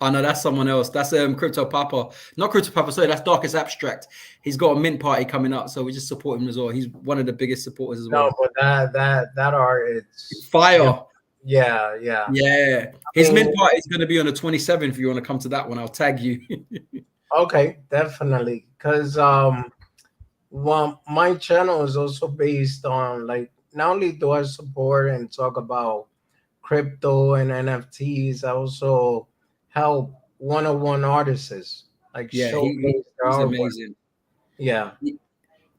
Oh no, that's someone else. That's Crypto Papa. Not Crypto Papa, sorry, that's Darkest Abstract. He's got a mint party coming up, so we just support him as well. He's one of the biggest supporters as no, well. but that art, it's Fire. yeah, yeah. Yeah. His mint party is going to be on the 27th. If you want to come to that one, I'll tag you. Okay, definitely. Because well, my channel is also based on, like, not only do I support and talk about crypto and NFTs, I also help one-on-one artists like Yeah, showcase their he's artwork. amazing. Yeah.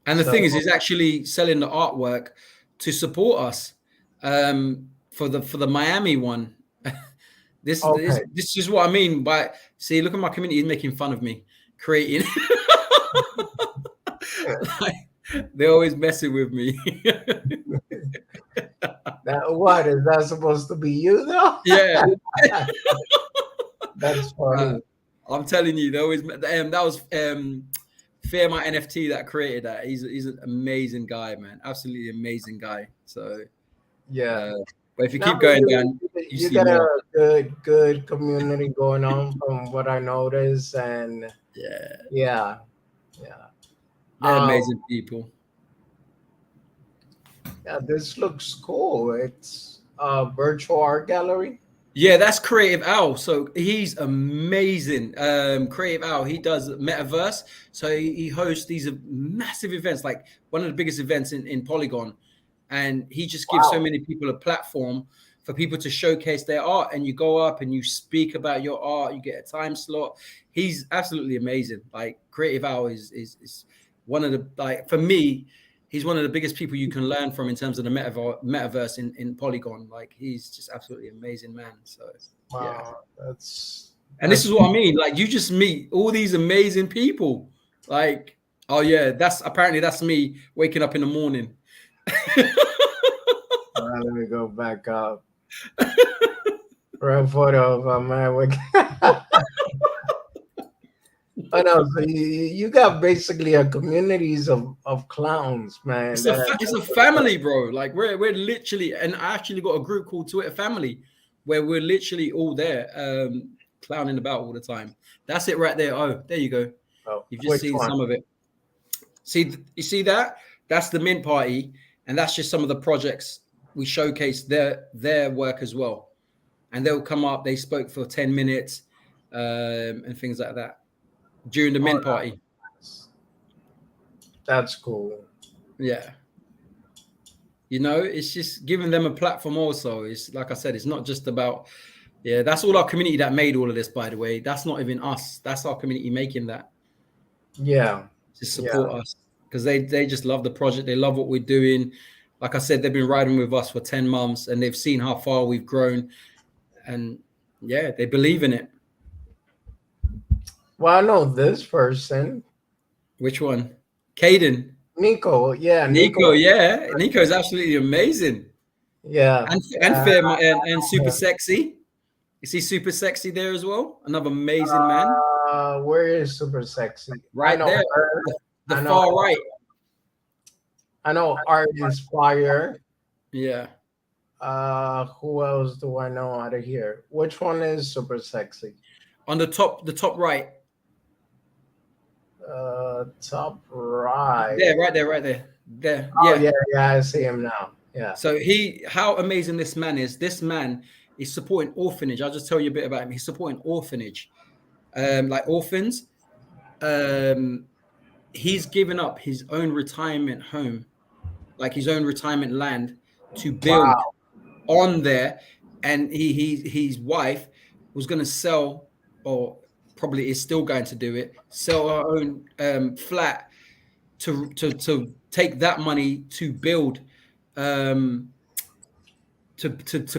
And the So thing is, he's actually selling the artwork to support us for the Miami one. This okay. is what I mean by, see, look at my community. He's making fun of me creating. Like, they're always messing with me. That, what is that supposed to be you though? Yeah. That's funny. I'm telling you, they always that was Fear My NFT that created that. He's an amazing guy, man. Absolutely amazing guy. So Yeah. but if you Now keep going down, you see got more. a good community going on from what I notice, and Yeah, yeah. they're Um, amazing people. yeah, this looks cool. It's a virtual art gallery. Yeah, that's Creative Owl. So he's amazing. Creative Owl, he does metaverse. So he hosts these massive events, like one of the biggest events in Polygon. And he just gives so Wow. many people a platform for people to showcase their art. And you go up and you speak about your art, you get a time slot. He's absolutely amazing. Like, Creative Owl is one of the, like, for me, he's one of the biggest people you can learn from in terms of the metaverse in Polygon. Like, he's just absolutely amazing, man. So yeah. Wow. And this That's is what I mean. Like, you just meet all these amazing people. Like, oh yeah, that's me waking up in the morning. let me go back up. Right photo of a man with oh no, so you got basically a communities of clowns, man. It's a family, bro. Like, we're literally, and I actually got a group called Twitter Family, where we're literally all there, clowning about all the time. That's it right there. Oh, there you go. Oh, You've just which seen one? some of it. You see that? That's the mint party, and that's just some of the projects we showcase their work as well. And they'll come up. They spoke for 10 minutes, and things like that during the mint party. That's cool. Yeah. You know, it's just giving them a platform also. It's like I said, it's not just about, yeah, that's all our community that made all of this, by the way. That's not even us. That's our community making that. Yeah. To support us. Because they just love the project. They love what we're doing. Like I said, they've been riding with us for 10 months and they've seen how far we've grown. And yeah, they believe in it. Well, I know this person. Which one? Caden. Nico, yeah, Nico, yeah. Nico is absolutely amazing. Yeah. And super sexy. Is he super sexy there as well? Another amazing man. Where is super sexy? Right there. Her. The far right. I know Art Inspire. Yeah. Who else do I know out of here? Which one is super sexy? On the top right. Top right. There, right there. There. Oh, yeah, I see him now. Yeah. So how amazing this man is. This man is supporting orphanage. I'll just tell you a bit about him. He's supporting orphanage, like orphans. He's given up his own retirement home, like his own retirement land, to build on there. And his wife was going to sell, or probably is still going to do it, sell her own flat to take that money to build to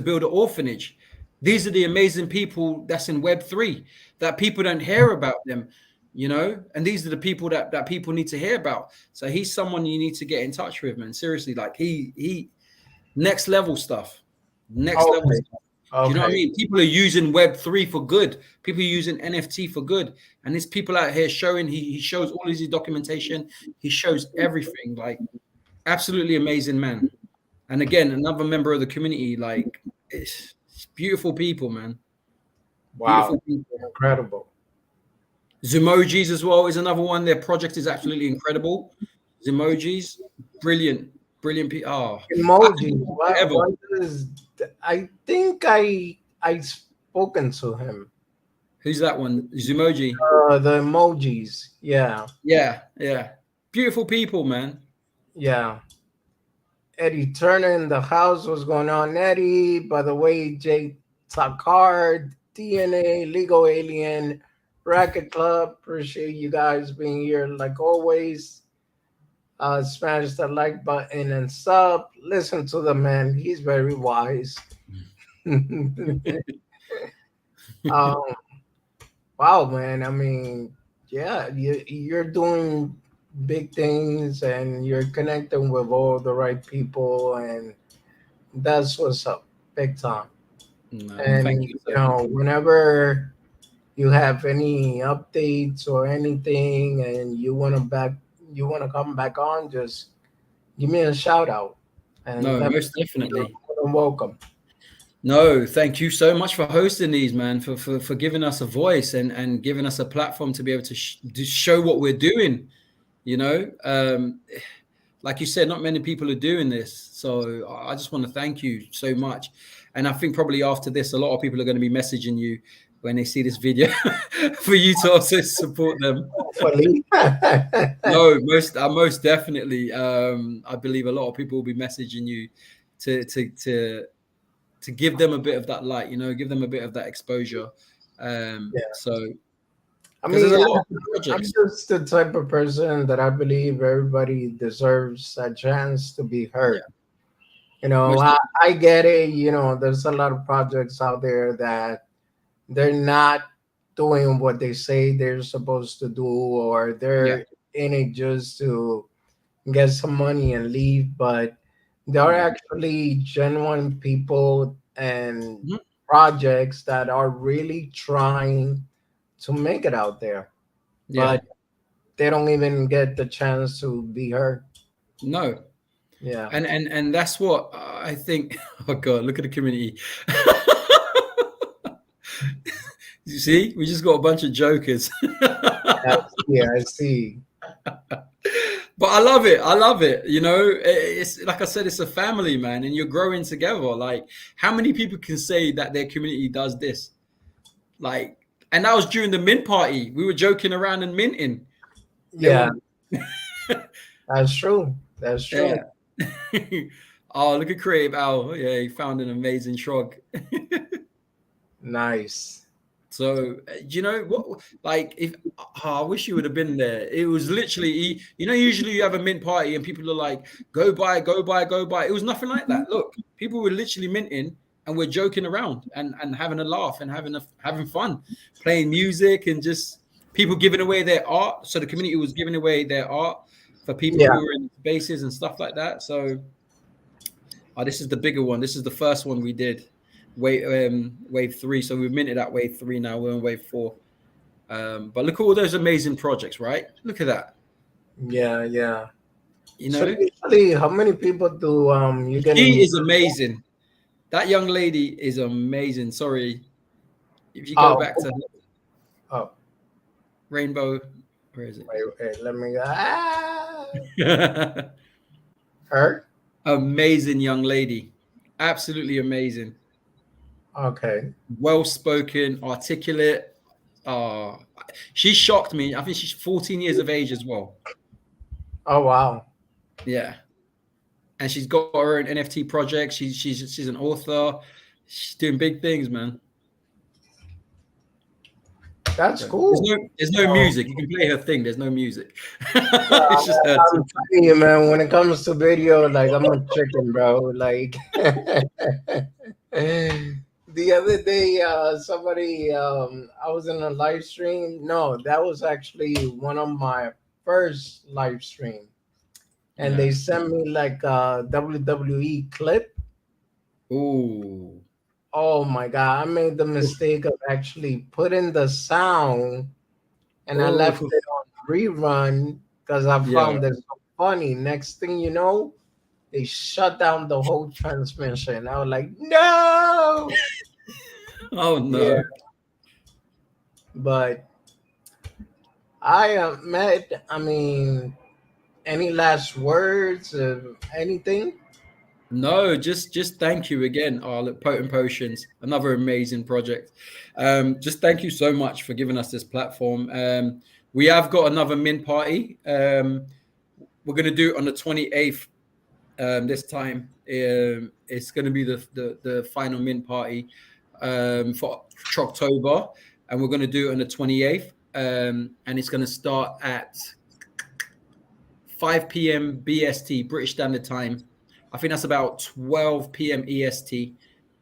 build an orphanage. These are the amazing people that's in Web3 that people don't hear about them, you know, and these are the people that people need to hear about. So he's someone you need to get in touch with, man. Seriously, like he next level stuff. Next level stuff. Do you know what I Okay. mean? People are using Web3 for good. People are using NFT for good. And there's people out here showing, he shows all his documentation. He shows everything. Like, absolutely amazing man. And again, another member of the community. Like, it's beautiful people, man. Wow. Beautiful people. Incredible. Zumojis as well is another one. Their project is absolutely incredible. Zumojis, brilliant, brilliant people. Oh, I could Emojis. do What? forever. What is? I think I spoken to him. Who's that one? Zumoji. The emojis. Yeah. Yeah, yeah. Beautiful people, man. Yeah. Eddie Turner in the house. What's going on, Eddie? By the way, Jay Takard, DNA, Legal Alien, Racket Club. Appreciate you guys being here like always. Smash the like button and sub. Listen to the man. He's very wise. um, wow, man. I mean, yeah, you're doing big things and you're connecting with all the right people, and that's what's up, big time. No, thank And you so much. whenever you have any updates or anything, and you want to come back on, just give me a shout out, and No, let me most know you're definitely. more than welcome. No, thank you so much for hosting these, man, for giving us a voice and giving us a platform to be able to show what we're doing. You know, like you said, not many people are doing this. So I just want to thank you so much. And I think probably after this, a lot of people are going to be messaging you when they see this video for you to also support them. Hopefully. No, most definitely. I believe a lot of people will be messaging you to to to to give them a bit of that light, give them a bit of that exposure. Yeah. So I because there's a mean, lot of good I'm projects. just the type of person that I believe everybody deserves a chance to be Yeah, heard. most I get it. There's a lot of projects out there that they're not doing what they say they're supposed to do, or yeah, they're in it just to get some money and leave. But there are yeah, actually genuine people and mhm, projects that are really trying to make it out there, yeah. but they don't even get the chance to be heard. No, Yeah. and that's what I think. Oh God, look at the community. You see, we just got a bunch of jokers. Yeah, I see. But I love it. I love it. It's like I said, it's a family, man, and you're growing together. Like, how many people can say that their community does this? Like, and that was during the mint party. We were joking around and minting. They Yeah, were, that's true. That's true. yeah. Oh, look at Creative Al. Yeah, he found an amazing shrug. Nice. So, do you know what? Like, if I wish you would have been there. It was literally, usually you have a mint party and people are like, "Go buy, go buy, go buy." It was nothing like that. Look, people were literally minting and we're joking around and having a laugh and having fun, playing music and just people giving away their art. So the community was giving away their art for people Yeah. who were in spaces and stuff like that. So, this is the bigger one. This is the first one we did. Wave 3. So we've minted at wave 3 now. We're on wave 4. But look at all those amazing projects, right? Look at that. Yeah, yeah. You So know, usually, how many people do you get she in? is amazing. That young lady is amazing. Sorry, if you go Oh, back to oh, Rainbow, where is wait, let me. it? Her. Amazing young lady, absolutely amazing. Okay. Well spoken, articulate. Uh, she shocked me. I think she's 14 years of age as well. Oh wow, Yeah. And she's got her own NFT project. She's an author. She's doing big things, man. that's So cool. there's no music. You can play her thing. There's no music. No, It's just her I'm talking. telling you, man. When it comes to video, like I'm a chicken, bro. Like the other day, somebody, I was in a live stream. No, that was actually one of my first live stream, and Yeah. they sent me like a WWE clip. Ooh. Oh my God, I made the mistake of actually putting the sound and I left Oh, it on rerun because I yeah. found it so funny. Next thing you know, they shut down the whole transmission. I was like, no. Oh Yeah, no. but I am Matt. I mean, any last words of anything? No, just thank you again, look, Potent Potions, another amazing project. Just thank you so much for giving us this platform. We have got another min party. We're gonna do it on the 28th. This time, it's gonna be the final min party for October, and we're gonna do it on the 28th. And it's gonna start at 5 p.m. BST, British Standard Time. I think that's about 12 p.m. EST.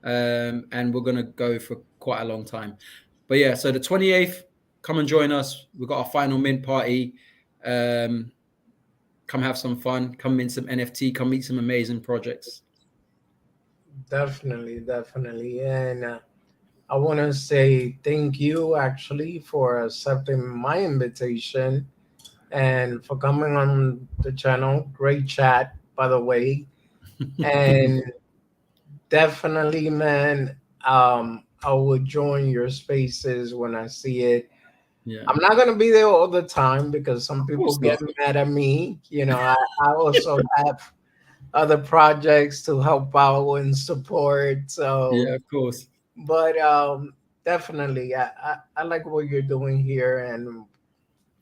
And we're going to go for quite a long time. But yeah, so the 28th, come and join us. We've got our final mint party. Come have some fun. Come mint some NFT. Come meet some amazing projects. Definitely, definitely. And I want to say thank you actually for accepting my invitation and for coming on the channel. Great chat, by the way. And definitely, man, I will join your spaces when I see it. Yeah, I'm not gonna be there all the time because some of people course get not. mad at me. I also have other projects to help out and support. Yeah, So, of course. but definitely, I like what you're doing here, and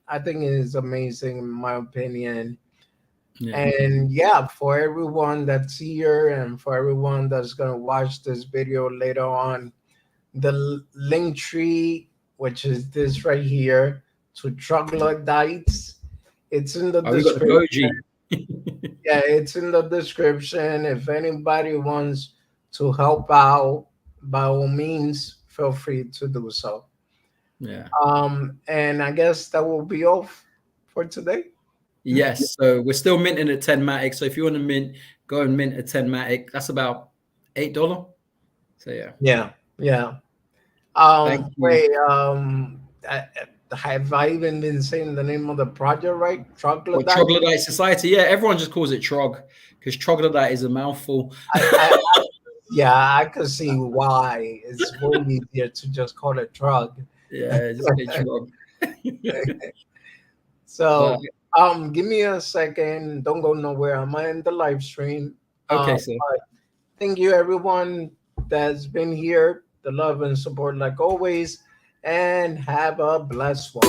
I think it is amazing in my opinion. Yeah, And yeah, for everyone that's here and for everyone that's gonna watch this video later on, the link tree, which is this right here, to troglodytes, it's in the oh, we got the description. Doji. Yeah, it's in the description. If anybody wants to help out, by all means, feel free to do so. Yeah. And I guess that will be all for today. Yes, so we're still minting a 10 matic. So if you want to mint, go and mint a 10 matic. That's about $8. So yeah, Yeah, yeah. thank you. Wait, have I even been saying the name of the project right? Or Troglodyte? Troglodyte Society. Yeah, everyone just calls it Trog because Troglodyte is a mouthful. I yeah, I could see why it's way easier to just call it drug. Yeah, just say Trog. But So, give me a second. Don't go nowhere. I'm in the live stream. okay, so But thank you, everyone that's been here. The love and support, like always, and have a blessed one.